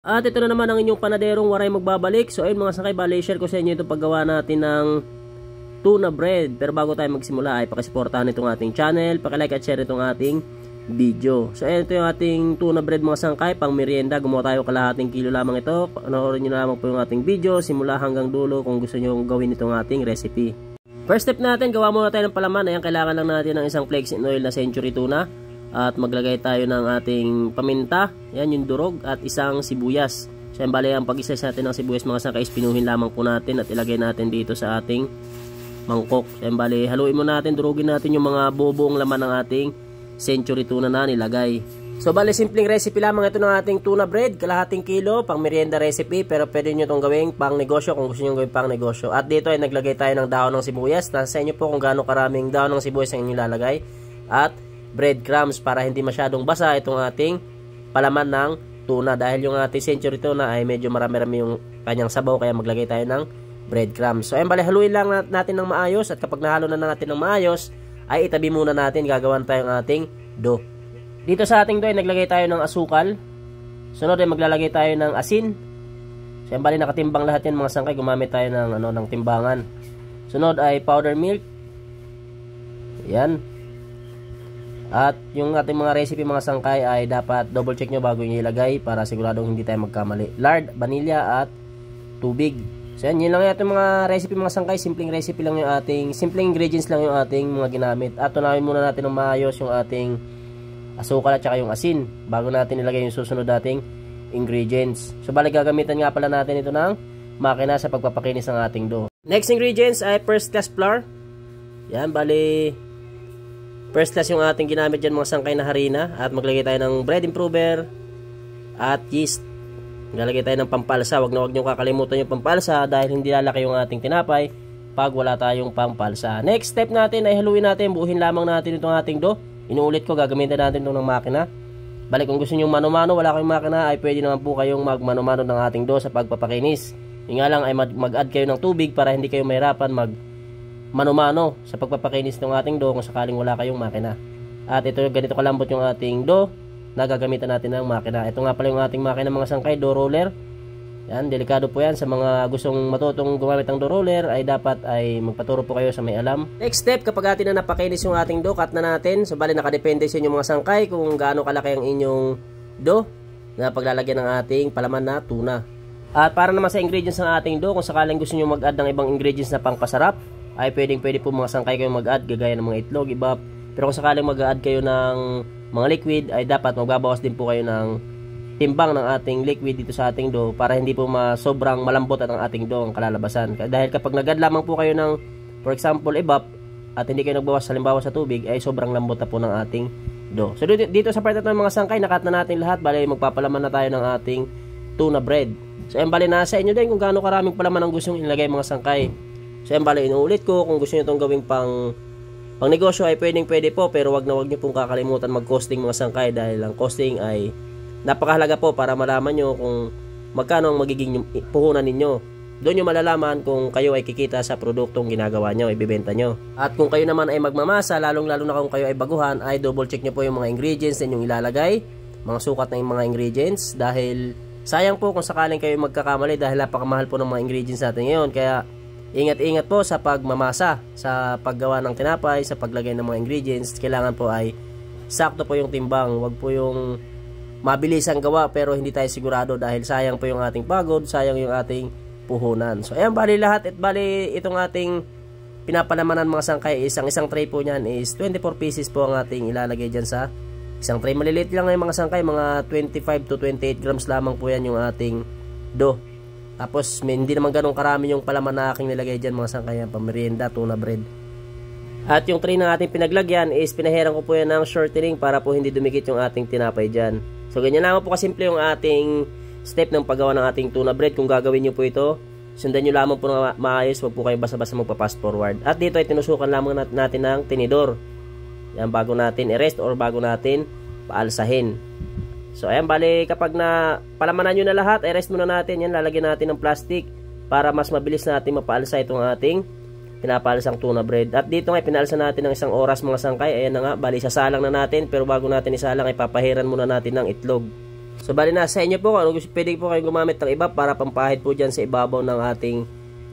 At ito na naman ang inyong panaderong waray magbabalik. So ayun mga sangkay, bali share ko sa inyo itong paggawa natin ng tuna bread. Pero bago tayo magsimula ay pakisuportahan itong ating channel, pakilike at share itong ating video. So ayun, ito yung ating tuna bread mga sangkay, pang merienda. Gumawa tayo kalahating kilo lamang ito. Panoorin nyo na lamang po yung ating video simula hanggang dulo kung gusto nyo gawin itong ating recipe. First step natin, gawa muna tayo ng palaman. Ayan, kailangan lang natin ng isang flakes in oil na century tuna. At maglagay tayo ng ating paminta, yan yung durog, at isang sibuyas. So yan, bali ang pag-isa natin ng sibuyas mga sangkay, pinuhin lamang po natin at ilagay natin dito sa ating mangkok. So yan, bali haluin mo natin, durugin natin yung mga buong laman ng ating century tuna na nilagay. So bali simpleng recipe lamang ito ng ating tuna bread, kalahating kilo, pang merienda recipe, pero pwede nyo itong gawing pang negosyo kung gusto nyo gawing pang negosyo. At dito ay naglagay tayo ng dahon ng sibuyas. Nasa inyo po kung gaano karaming dahon ng sibuyas ang inyong lalagay. At breadcrumbs para hindi masyadong basa itong ating palaman ng tuna, dahil yung ating century tuna ay medyo marami-rami yung kanyang sabaw, kaya maglagay tayo ng breadcrumbs. So ayun, bali haluin lang natin ng maayos, at kapag nahalo na natin ng maayos ay itabi muna natin, gagawan tayo ng ating dough. Dito sa ating dough ay naglagay tayo ng asukal. Sunod ay maglalagay tayo ng asin. So ayun, bali nakatimbang lahat yan mga sangkay, gumamit tayo ng timbangan. Sunod ay powder milk. Yan. At yung ating mga recipe mga sangkay ay dapat double check nyo bago nyo ilagay para siguradong hindi tayo magkamali. Lard, vanilla at tubig. So yan, yun lang yung ating mga recipe mga sangkay. Simpleng recipe lang yung ating, simpleng ingredients lang yung ating mga ginamit. At tunawin muna natin ng maayos yung ating asukal at saka yung asin bago natin ilagay yung susunod nating ingredients. So balik gagamitan nga pala natin ito ng makina sa pagpapakinis ng ating dough. Next ingredients ay first class flour. Yan, bali first class yung ating ginamit dyan mga sangkay na harina. At maglagay tayo ng bread improver at yeast. Maglagay tayo ng pampalsa. Wag nyo kakalimutan yung pampalsa dahil hindi lalaki yung ating tinapay pag wala tayong pampalsa. Next step natin ay haluin natin, buuhin lamang natin itong ating dough. Inuulit ko, gagamitin natin itong ng makina. Balik kung gusto nyo mano-mano, wala kayong makina, ay pwede naman po kayong magmano-mano ng ating dough sa pagpapakinis. Yung nga lang ay mag-add kayo ng tubig para hindi kayo mahirapan mano-mano sa pagpapakinis ng ating dough kung sakaling wala kayong makina. At ito, ganito kalambot yung ating dough na gagamitan natin ng makina. Ito nga pala yung ating makina mga sangkay, dough roller. Yan, delikado po yan. Sa mga gustong matutong gumamit ng dough roller ay dapat ay magpaturo po kayo sa may alam. Next step, kapag atin na napakinis yung ating dough, cut na natin. So bali nakadepende sa inyo mga sangkay kung gaano kalaki ang inyong dough na paglalagyan ng ating palaman na tuna. At para naman sa ingredients ng ating dough, kung sakaling gusto nyo mag-add ng ibang ingredients na pangpasarap, ay pwede po mga sangkay kayo mag-add gagaya ng mga itlog, iba. Pero kung sakaling mag-add kayo ng mga liquid ay dapat magbabawas din po kayo ng timbang ng ating liquid dito sa ating dough para hindi po sobrang malambot ang ating dough ang kalalabasan. Dahil kapag nag-add lamang po kayo ng for example evap at hindi kayo nagbawas halimbawa sa tubig ay sobrang lambot na po ng ating dough. So dito sa part na ito ng mga sangkay, nakat na natin lahat. Bali magpapalaman na tayo ng ating tuna bread. So yan, bali nasa inyo din kung gaano karaming palaman ang gustong ilagay mga sangkay. So yan, bali inuulit ko, kung gusto nyo itong gawing pang negosyo ay pwede po, pero wag nyo pong kakalimutan mag-costing mga sangkay, dahil ang costing ay napakahalaga po para malaman nyo kung magkano ang magiging puhunan ninyo. Doon nyo malalaman kung kayo ay kikita sa produktong ginagawa nyo, ibibenta nyo. At kung kayo naman ay magmamasa, lalong na kung kayo ay baguhan, ay double check nyo po yung mga ingredients na inyong ilalagay, mga sukat na yung mga ingredients, dahil sayang po kung sakaling kayo magkakamali dahil napakamahal po ng mga ingredients natin ngayon. Kaya ingat-ingat po sa pagmamasa, sa paggawa ng tinapay, sa paglagay ng mga ingredients. Kailangan po ay sakto po yung timbang. Huwag po yung mabilis ang gawa pero hindi tayo sigurado, dahil sayang po yung ating pagod, sayang yung ating puhunan. So ayan, bali lahat at bali itong ating pinapalamanan mga sangkay, isang tray po niyan is 24 pieces po ang ating ilalagay dyan sa isang tray. Maliliit lang yung mga sangkay, mga 25 to 28 grams lamang po yan yung ating dough. Tapos hindi naman ganun karami yung palaman na aking nilagay dyan mga sangkay, pamerienda, tuna bread. At yung tray na ating pinaglagyan is pinahiran ko po yan ng shortening para po hindi dumikit yung ating tinapay dyan. So ganyan lang po kasimple yung ating step ng paggawa ng ating tuna bread. Kung gagawin nyo po ito, sundan nyo lamang po na maayos, wag po kayo basta-basta magpa-fast forward. At dito ay tinusukan lamang natin ng tinidor. Yan, bago natin i-rest or bago natin paalsahin. So ayan, bali kapag na palamanan nyo na lahat, i-rest muna natin. Yan, lalagyan natin ng plastic para mas mabilis natin mapaalsa itong ating pinapaalsang tuna bread. At dito nga pinaalsa natin ng 1 oras mga sangkay. Ayan na nga, bali sasalang na natin, pero bago natin isalang ay papahiran muna natin ng itlog. So bali na sa inyo po kung pwede po kayo gumamit ng iba para pampahid po dyan sa ibabaw ng ating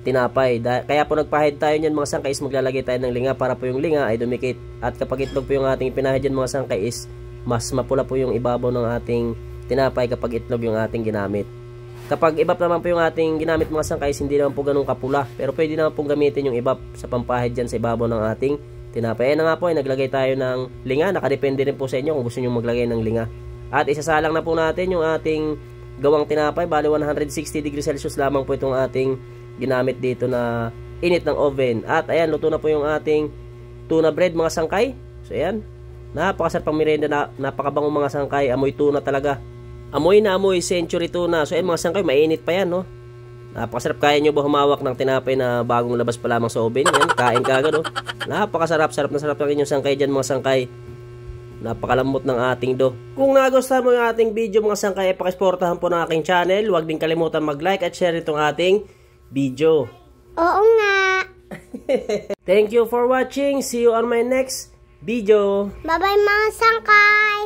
tinapay. Kaya po nagpahid tayo niyan mga sangkay is maglalagay tayo ng linga para po yung linga ay dumikit. At kapag itlog po yung ating pinahid dyan mga sangkay is mas mapula po yung ibabaw ng ating tinapay kapag itlog yung ating ginamit. Kapag ibap naman po yung ating ginamit mga sangkay is hindi naman po ganun kapula. Pero pwede naman po gamitin yung ibap sa pampahid dyan sa ibabaw ng ating tinapay. Ayan na nga po ay naglagay tayo ng linga. Nakadepende rin po sa inyo kung gusto nyo maglagay ng linga. At isasalang na po natin yung ating gawang tinapay. Bali 160 degrees Celsius lamang po itong ating ginamit dito na init ng oven. At ayan, luto na po yung ating tuna bread mga sangkay. So ayan, napakasarap pang merienda, napakabango mga sangkay. Amoy tuna talaga. Amoy na amoy century tuna. So ayan mga sangkay, mainit pa yan, no? Napakasarap. Kaya nyo ba humawak ng tinapay na bagong labas pa lamang sa oven? Yan, kain ka agad, no? Napakasarap, sarap na sarap ng inyong sangkay dyan mga sangkay. Napakalambot ng ating dough. Kung nagustuhan mo yung ating video mga sangkay, pakisportahan po ng aking channel. Huwag din kalimutan mag-like at share itong ating video. Oo nga. Thank you for watching. See you on my next video. Bye-bye mga sangkay.